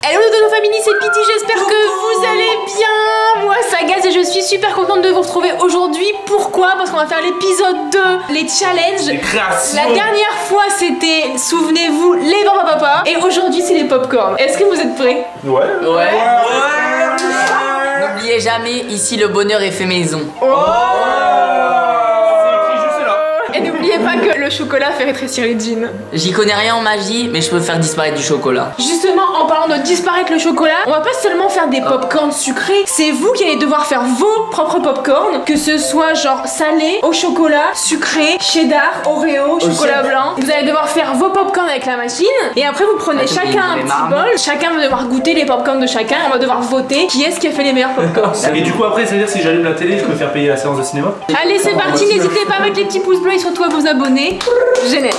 Hello Dodo Family, c'est Pity, j'espère que vous allez bien. Moi ça Gaz et je suis super contente de vous retrouver aujourd'hui. Pourquoi? Parce qu'on va faire l'épisode 2, les challenges. Les créations. La dernière fois c'était, souvenez-vous, les papa. Et aujourd'hui c'est les popcorn. Est-ce que vous êtes prêts? Ouais. N'oubliez jamais, ici le bonheur est fait maison. Et n'oubliez pas que le chocolat fait rétrécir les jeans. J'y connais rien en magie, mais je peux faire disparaître du chocolat. Justement, en parlant de disparaître le chocolat, on va pas seulement faire des popcorn sucrés, c'est vous qui allez devoir faire vos propres popcorn, que ce soit genre salé, au chocolat, sucré, cheddar, Oreo, chocolat blanc. Vous allez devoir faire vos popcorn avec la machine, et après vous prenez chacun un petit bol, chacun va devoir goûter les popcorn de chacun, et on va devoir voter qui est-ce qui a fait les meilleurs popcorn. Et du coup après, c'est à dire si j'allume la télé, je peux faire payer la séance de cinéma? Allez, c'est parti, n'hésitez pas à mettre les petits pouces bleus et surtout à vous abonner. Générique.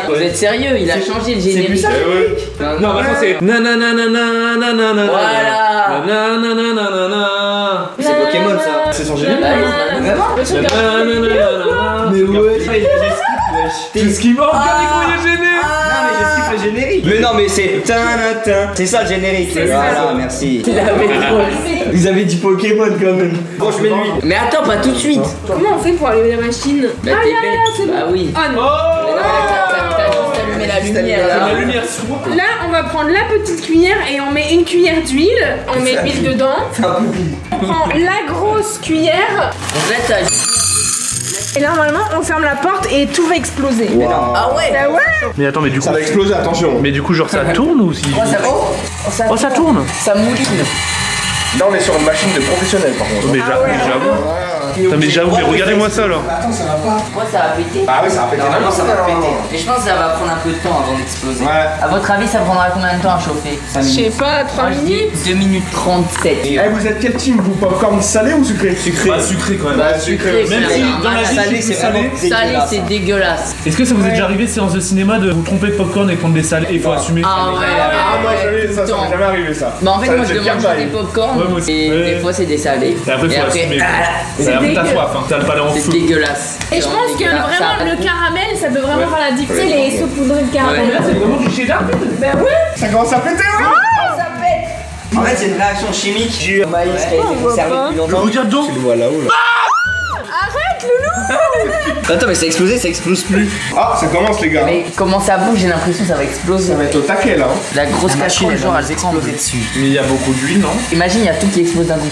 Vous êtes sérieux, il a changé le générique. C'est plus ça. Non, maintenant c'est Voilà. C'est Pokémon ça. C'est son générique. Vraiment? Mais ouais. C'est ce qui manque, Nico, il est gêné. Non mais je skip le générique. Mais non mais c'est ça le générique. Voilà, merci. Vous avez dit Pokémon quand même. Bon je mets l'huile. Mais attends, pas tout de suite. Comment on fait pour allumer la machine? Bah, Ah t'es là là, bête. c'est bon. Bah oui. Oh non. T'as juste allumé la lumière là. La lumière s'ouvre. Là, on va prendre la petite cuillère et on met une cuillère d'huile. On met l'huile dedans. On prend la grosse cuillère. Donc là, t'as juste. Et là, normalement, on ferme la porte et tout va exploser. Ah ouais. Bah ouais. Mais attends, mais du coup. Ça va exploser, attention. Mais du coup, genre ça tourne ou si. Oh, ça tourne. Ça mouline. Là, on est sur une machine de professionnel par contre. Mais j'avoue. Putain, mais j'avoue, mais regardez-moi ça là. Attends ça va pas. Moi, ça va péter. Ah oui, ça va péter. Normalement ça va péter. Mais je pense que ça va prendre un peu de temps avant d'exploser. Ouais. À votre avis, ça prendra combien de temps à chauffer? Je sais pas, 3 minutes. 2 minutes 37. Eh, vous êtes quel team? Vous popcorn salé ou sucré? Sucré. Bah, sucré quand même. Bah, sucré. Même si dans la vie, Salé c'est vraiment Salé, c'est dégueulasse. Est-ce que ça vous est déjà arrivé, séance de cinéma, de vous tromper de popcorn et prendre des salés et il faut assumer? Ah ouais. Ah, moi, ça m'est jamais arrivé ça. Bah en fait, Ça, moi je c'est demande pire juste des popcorn Ouais, moi aussi. et Ouais. des fois c'est des salés. Et après, faut assumer. C'est un peu ta soif, hein. T'as le palais en C'est feu. dégueulasse. Et je pense que Dégueulasse. Ça a vraiment pas de le goût. caramel, ça peut vraiment faire la différence. Tu sais, les saupoudrés de caramel. Ouais. C'est vraiment du cheddar. Bah ouais. Ça commence à péter, ouais. En fait c'est une réaction chimique du maïs qui a été conservé depuis longtemps. Regarde donc. Tu le vois là-haut là. Arrête, Loulou. Attends mais ça a explosé, ça explose plus. Ah, ça commence les gars. Mais comment ça bouge, j'ai l'impression que ça va exploser. Ça va être au taquet là. La grosse machine, casserole, elle genre va elle explose. dessus. Mais il y a beaucoup d'huile, non? Imagine, il y a tout qui explose d'un coup.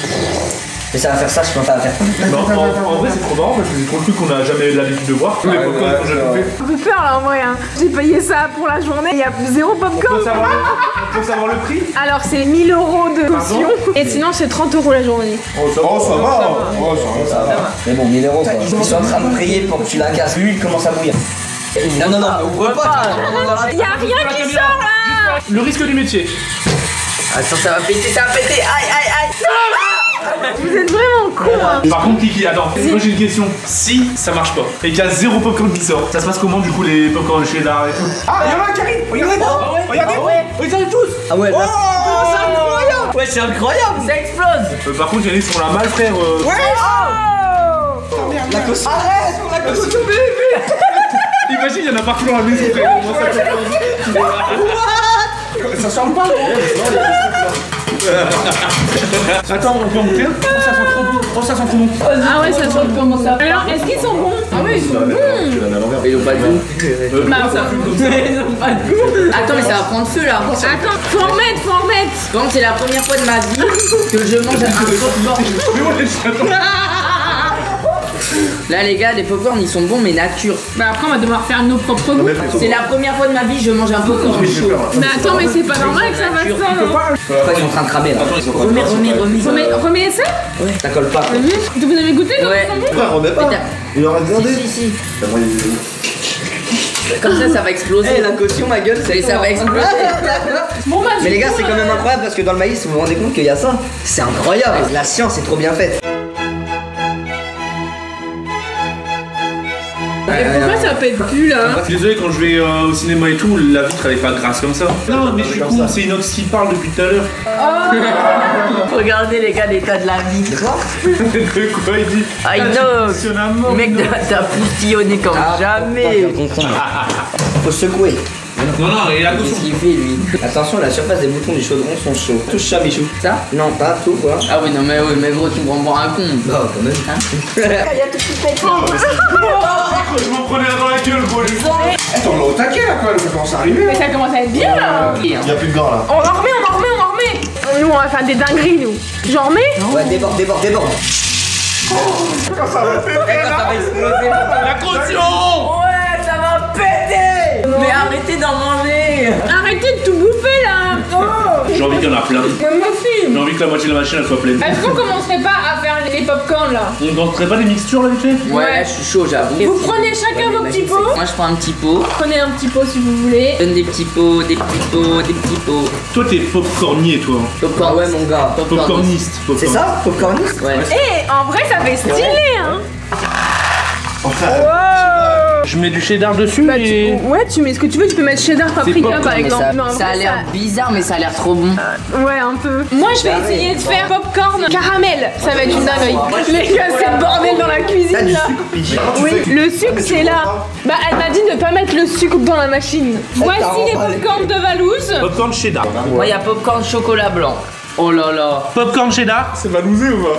Mais ça va faire ça, je pense que ça va faire. Non, en vrai, c'est trop marrant parce que c'est trop le truc qu'on a jamais l'habitude de voir. Tous les popcorn qu'on j'ai fait. On fait peur là en vrai. Hein. J'ai payé ça pour la journée. Il y a 0 On popcorn. peut savoir le prix? Alors c'est 1000 € de caution. Et sinon c'est 30 € la journée. Oh, ça va. Oh, ça va. Mais bon, 1000 € quoi. Ils sont en train de prier pour que tu la casses. L'huile commence à bouillir. Non, ouvre pas. Il y a rien qui sort là. Le risque du métier. Attends, ça va péter, ça va péter. Aïe, aïe, aïe. Vous êtes vraiment cons. Hein. Par contre, Kiki, attends, moi j'ai une question. Si ça marche pas et qu'il y a 0 popcorn qui sort, ça se passe comment du coup les popcorn cheddar et tout? Ah, il y en a un qui arrive. Regardez. Regardez. Ils arrivent tous! Ah ouais, là. Oh, C'est incroyable. Ouais, c'est incroyable. Ça explose. Par contre, il y en a qui sont la mal, frère. La caution. Arrête, la caution. Imagine, il y en a partout dans la maison, frère. Comment ça fait ça sort pas. Attends, on peut en goûter un? Oh, ça sent trop bon. Oh, ça sent trop bon. Ah ouais, ça sent comment ça. Alors est-ce qu'ils sont bons? Ah ouais, ils sont bons. Ils ont pas de goût. Bah ça. Attends, mais ça va prendre feu là. Attends, faut en remettre. Par contre, c'est la première fois de ma vie que je mange un popcorn. Mais ouais, j'attends. Là, les gars, les popcorn ils sont bons, mais nature. Bah après on va devoir faire nos propres goûts. C'est la première fois de ma vie que je mange un popcorn chaud. Mais attends, mais c'est pas normal que ça va ça. Pourquoi ils sont en train de cramer là? Remets ça. Ça colle pas. Vous avez goûté non? Ouais. Frère, remets pas. Il aurait demandé. Si. Comme ça va exploser. Eh, la caution, ma gueule, Et ça va exploser. Bon bah Mais les gars, c'est quand même incroyable parce que dans le maïs, vous vous rendez compte qu'il y a ça? C'est incroyable. La science est trop bien faite. Et pourquoi ça pète plus là? Désolé, quand je vais au cinéma et tout, la vitre elle est pas grasse comme ça. Non, mais je suis con, c'est Inox qui parle depuis tout à l'heure. Regardez les gars l'état de la vie. De quoi il dit? Ah Inox, mec t'as poustillonné comme jamais. Faut secouer. Non, et la Qu'est-ce qu'il fait lui? Attention, la surface des boutons du chaudron sont chauds. Touche ça, Michou. Ça? Non, pas tout quoi. Ah oui, non mais gros, tu me prends pour un con. Non, quand même. Il y a tout qui pète. Je m'en prenais un dans la gueule, gros. Attends, on est au taquet là quand même, ça commence à arriver. Mais ça commence à être bien là. Il y a plus de gants là. On en remet. Nous on va faire des dingueries nous. J'en remets? Ouais, déborde. Quand ça va péter là. La caution! Ouais, ça va péter. Mais arrêtez d'en manger. Arrêtez de tout bouffer là. J'ai envie qu'il y en a plein. Comme moi aussi. J'ai envie que la moitié de la machine elle soit pleine. Est-ce qu'on commencerait pas à faire les popcorn là? On tenterait pas des mixtures là vite fait? Ouais, je suis chaud, j'avoue. Vous prenez chacun vos petits pots. Moi je prends un petit pot. Prenez un petit pot si vous voulez. Donne des petits pots, des petits pots, des petits pots. Toi t'es popcornier toi. Popcorn. Ah ouais, mon gars. Popcorniste. C'est ça, popcorniste? Ouais. Eh, en vrai ça fait stylé hein. Je mets du cheddar dessus et... Ouais, tu mets ce que tu veux, tu peux mettre cheddar, paprika par Mais exemple. Non, en ça a vrai, l'air bizarre, mais ça a l'air trop bon. Ouais, un peu. Moi, je vais essayer de faire popcorn caramel. Ça va être une dinguerie. Les gars, c'est le bordel dans la cuisine là. Oui, le sucre c'est là. Bah, elle m'a dit de ne pas mettre le sucre dans la machine. Voici les popcorn de Valouz. Popcorn cheddar. Moi, il y a popcorn chocolat blanc. Oh là là. Popcorn cheddar. C'est valousé ou pas?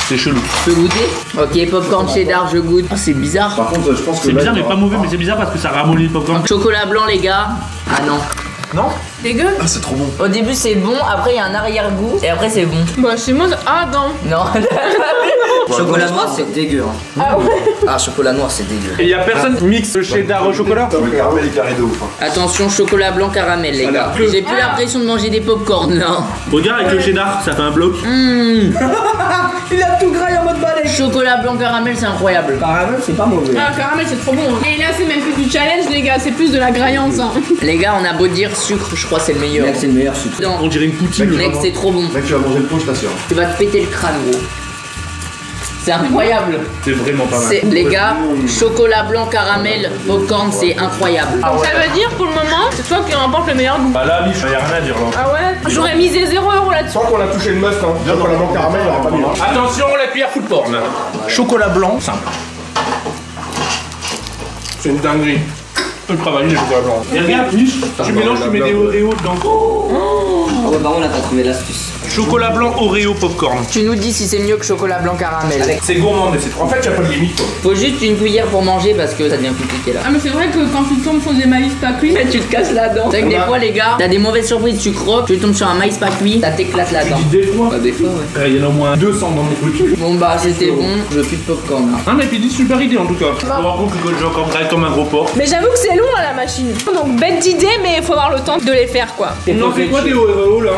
C'est chelou. Je peux goûter? Ok, popcorn cheddar, je goûte. Oh, c'est bizarre. Par contre, je pense que C'est là, bizarre il y mais aura- pas mauvais, mais c'est bizarre parce que ça ramollit le popcorn. Chocolat blanc, les gars. Ah non. Non? Dégueu. Ah, c'est trop bon. Au début, c'est bon, après, il y a un arrière-goût, et après, c'est bon. Bah, c'est moi. Ah, non. Non. Chocolat noir, c'est dégueu. Hein. Ah ouais. Ah, chocolat noir, c'est dégueu. Et y a personne qui mixe le cheddar au chocolat? Le caramel est carré de ouf. Hein. Attention, chocolat blanc caramel, les gars. que- J'ai plus l'impression de manger des popcorn là. Regarde avec le cheddar, ça fait un bloc. Il a tout graillé en mode balai. Chocolat blanc caramel, c'est incroyable. Caramel, c'est pas mauvais. Ah, caramel, c'est trop bon. Et là, c'est même plus du challenge, les gars. C'est plus de la graillance. Hein. Les gars, on a beau dire sucre, je crois que c'est le meilleur. Mec, c'est le meilleur sucre. Non, On dirait une poutine. mec, c'est trop bon. Mec, tu vas manger le pot, je t'assure. Tu vas te péter le crâne, gros. C'est incroyable. C'est vraiment pas mal. C'est, les gars, chocolat blanc caramel, popcorn, c'est incroyable. Donc, ça veut dire, pour le moment, c'est toi qui remporte le meilleur goût. Bah là, Mich, y a rien à dire là. Ah ouais? J'aurais misé 0 € là-dessus. Sans qu'on a touché le must, hein. Bien qu'on a mon caramel, il aurait pas mis. Hein. Attention, la cuillère food porn. Chocolat blanc, simple. C'est une dinguerie. Ultra vanille, le chocolat blanc. Et regarde, Mich, tu mélanges, tu mets des Oreos dedans. Ah ouais, par contre, là, t'as trouvé l'astuce. Chocolat blanc, Oreo, popcorn. Tu nous dis si c'est mieux que chocolat blanc caramel. C'est gourmand, mais c'est trop. En fait, y a pas de limite, quoi. Faut juste une cuillère pour manger parce que ça devient compliqué là. Ah, mais c'est vrai que quand tu tombes sur des maïs pas cuits, Tu te casses la dent. C'est que des fois, les gars, t'as des mauvaises surprises, tu croques, tu tombes sur un maïs pas cuit, ça t'éclate la Tu dent. dis des fois. Bah, des fois, ouais. Il y en a au moins 200 dans mon truc. Bon, bah, c'était bon, je veux plus de popcorn là. Ah, mais puis dit super idée en tout cas. On va voir que j'ai encore graille comme un gros porc. mais j'avoue que c'est long à la machine. Donc bête d'idée, mais il faut avoir le temps de les faire quoi. On en fait quoi des Oreos là?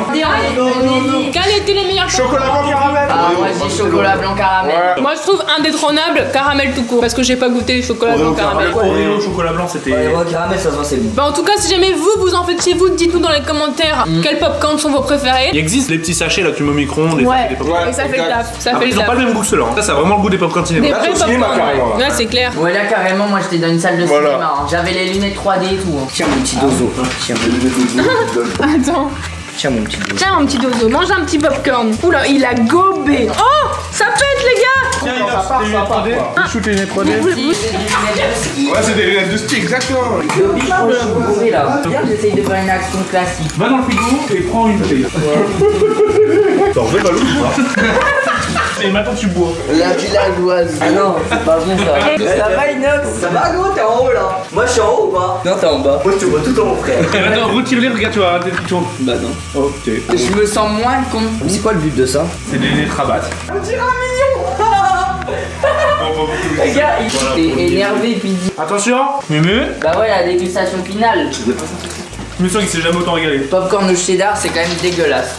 Quels étaient les meilleurs Chocolat blanc caramel. Ah, moi je dis chocolat blanc caramel. Moi je trouve indétrônable caramel tout court parce que j'ai pas goûté les chocolats blancs caramel. Oreo, chocolat blanc, c'était. Ouais, moi, caramel, ça se voit, c'est bon. Bah en tout cas si jamais vous en faites chez vous, dites-nous dans les commentaires quels popcorn sont vos préférés. Il existe les petits sachets là que tu mets au micro-ondes. et ça fait des popcorn. Et ça fait le taf, ça Après, fait ils le ont pas taf. le même goût que ceux-là. Ça, ça a vraiment le goût des popcorn cinéma. Des Là, vrais c'est au cinéma, popcorn. carrément, là. Ouais c'est clair. Ouais, là carrément, moi j'étais dans une salle de Voilà. cinéma. Hein. J'avais les lunettes 3D et tout. Hein. Tiens, mon petit dozo. Tiens, Attends. tiens, mon petit dozo. Tiens mon petit dozo, mange un petit popcorn. Oula il a gobé. Oh ça pète les gars. Tiens, il a tes lunettes 3D. Shoot tes lunettes 3D. Si, j'ai des lunettes de ski. Ouais, c'est des lunettes de ski, exactement. Le biche, je suis bourré là. Viens, j'essaye de faire une action classique. Va dans le frigo et prends une bouteille. T'en veux Valou ou pas? Et maintenant tu bois. La villageoise. Ah non, c'est pas bon ça. Ça va Inox? Ça va gros, t'es en haut là. Moi je suis en haut ou pas? Non, t'es en bas. Moi, je te vois tout en haut, frère. Et maintenant retire-les, regarde, tu vas arrêter de tourner. Bah non. Ok. Je me sens moins con. C'est quoi le but de ça? C'est des lunettes rabat. Les gars, il est énervé puis il dit. Attention, Mémé. Bah ouais, la dégustation finale. Je me sens qu'il s'est jamais autant régalé. Popcorn au cheddar, c'est quand même dégueulasse.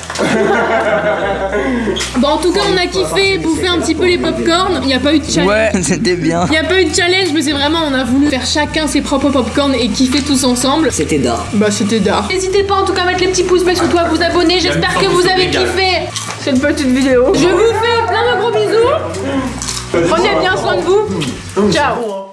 Bon en tout cas on a kiffé bouffer un petit peu les popcorn. Il n'y a pas eu de challenge. c'était bien. Il n'y a pas eu de challenge mais c'est vraiment on a voulu faire chacun ses propres popcorn et kiffer tous ensemble. C'était d'art. Bah c'était d'art. N'hésitez pas en tout cas à mettre les petits pouces bleus sur toi, vous abonner. J'espère que vous avez kiffé cette petite vidéo. Je vous fais plein de gros bisous. Prenez bien soin de vous. Ciao.